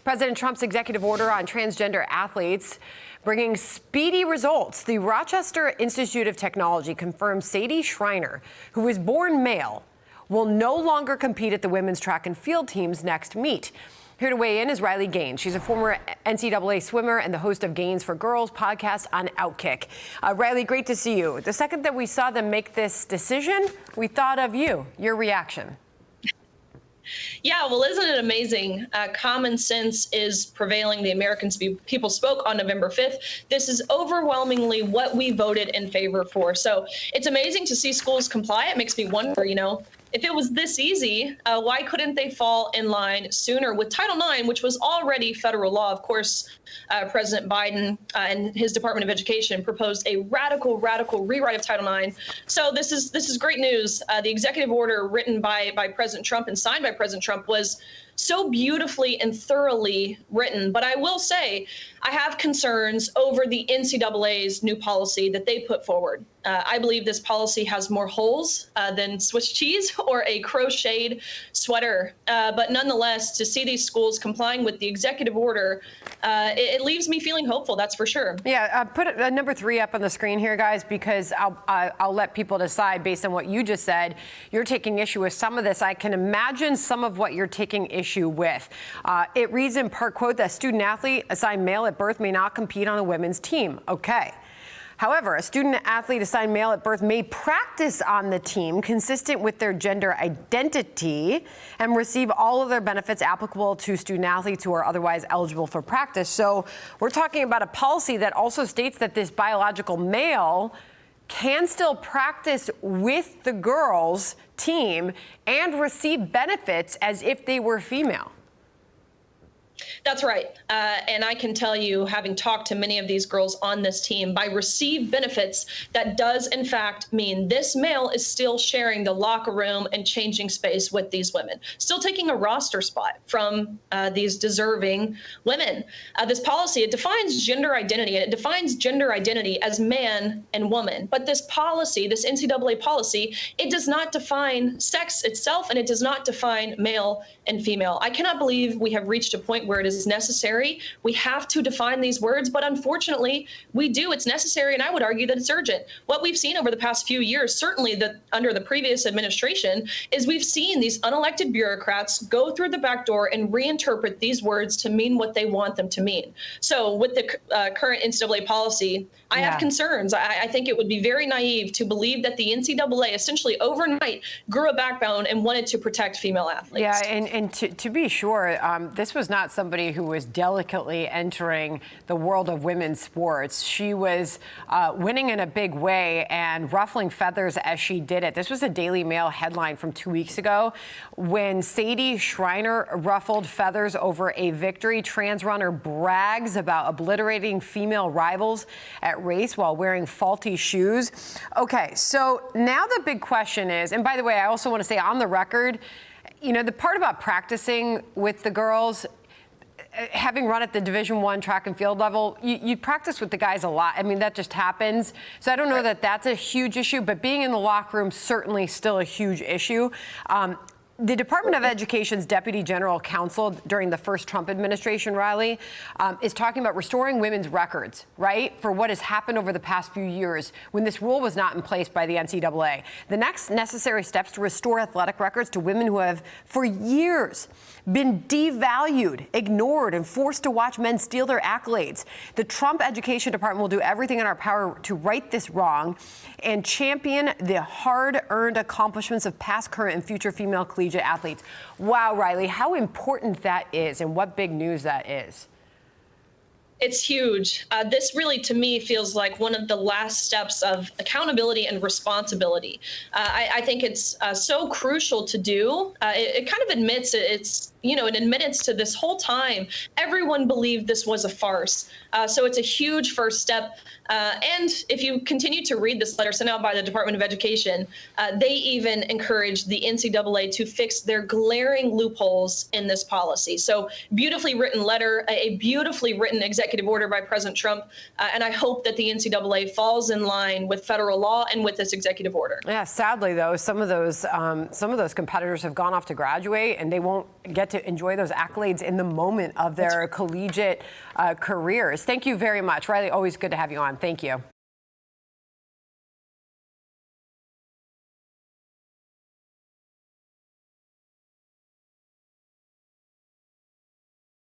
President Trump's executive order on transgender athletes bringing speedy results. The Rochester Institute of Technology confirms Sadie Schreiner, who was born male, will no longer compete at the women's track and field team's next meet. Here to weigh in is Riley Gaines. She's a former NCAA swimmer and the host of Gaines for Girls podcast on OutKick. Riley, great to see you. The second that we saw them make this decision, we thought of you. Your reaction? Yeah, well, isn't it amazing? Common sense is prevailing. The American people spoke on November 5th. This is overwhelmingly what we voted in favor for. So it's amazing to see schools comply. It makes me wonder, if it was this easy, why couldn't they fall in line sooner with Title IX, which was already federal law? Of course, President Biden and his Department of Education proposed a radical rewrite of Title IX. So this is great news. The executive order written by President Trump and signed by President Trump was so beautifully and thoroughly written. But I will say, I have concerns over the NCAA's new policy that they put forward. I believe this policy has more holes than Swiss cheese or a crocheted sweater. But nonetheless, to see these schools complying with the executive order, it leaves me feeling hopeful, that's for sure. Yeah, put number 3 up on the screen here, guys, because I'll let people decide based on what you just said. You're taking issue with some of this. I can imagine some of what you're taking issue with. It reads in part, quote, that a student athlete assigned male at birth may not compete on a women's team. Okay. However, a student athlete assigned male at birth may practice on the team consistent with their gender identity and receive all of their benefits applicable to student athletes who are otherwise eligible for practice. So we're talking about a policy that also states that this biological male can still practice with the girls' team and receive benefits as if they were female. That's right. And I can tell you, having talked to many of these girls on this team, by receive benefits, that does in fact mean this male is still sharing the locker room and changing space with these women, still taking a roster spot from these deserving women. This policy, it defines gender identity, and it defines gender identity as man and woman. But this policy, this NCAA policy, it does not define sex itself, and it does not define male and female. I cannot believe we have reached a point where it is necessary. We have to define these words, but unfortunately, we do. It's necessary, and I would argue that it's urgent. What we've seen over the past few years, certainly under the previous administration, is we've seen these unelected bureaucrats go through the back door and reinterpret these words to mean what they want them to mean. So with the current NCAA policy, I have concerns. I think it would be very naive to believe that the NCAA essentially overnight grew a backbone and wanted to protect female athletes. Yeah, and to be sure, this was not somebody who was delicately entering the world of women's sports. She was winning in a big way and ruffling feathers as she did it. This was a Daily Mail headline from 2 weeks ago when Sadie Schreiner ruffled feathers over a victory. Trans runner brags about obliterating female rivals at race while wearing faulty shoes. Okay, so now the big question is, and by the way, I also want to say on the record, the part about practicing with the girls, having run at the Division I track and field level, you practice with the guys a lot. I mean, that just happens. So I don't know that that's a huge issue, but being in the locker room certainly still a huge issue. The Department of Education's Deputy General Counsel during the first Trump administration, Riley, is talking about restoring women's records, right, for what has happened over the past few years when this rule was not in place by the NCAA. The next necessary steps to restore athletic records to women who have, for years, been devalued, ignored, and forced to watch men steal their accolades. The Trump Education Department will do everything in our power to right this wrong and champion the hard-earned accomplishments of past, current, and future female collegiate athletes. Wow, Riley, how important that is and what big news that is. It's huge. This really, to me, feels like one of the last steps of accountability and responsibility. I think it's so crucial to do. It kind of admits an admittance to this whole time. Everyone believed this was a farce. So it's a huge first step. And if you continue to read this letter sent out by the Department of Education, they even encouraged the NCAA to fix their glaring loopholes in this policy. So beautifully written letter, a beautifully written executive executive order by President Trump. And I hope that the NCAA falls in line with federal law and with this executive order. Yeah, sadly, though, some of those competitors have gone off to graduate, and they won't get to enjoy those accolades in the moment of their collegiate careers. Thank you very much, Riley. Always good to have you on. Thank you.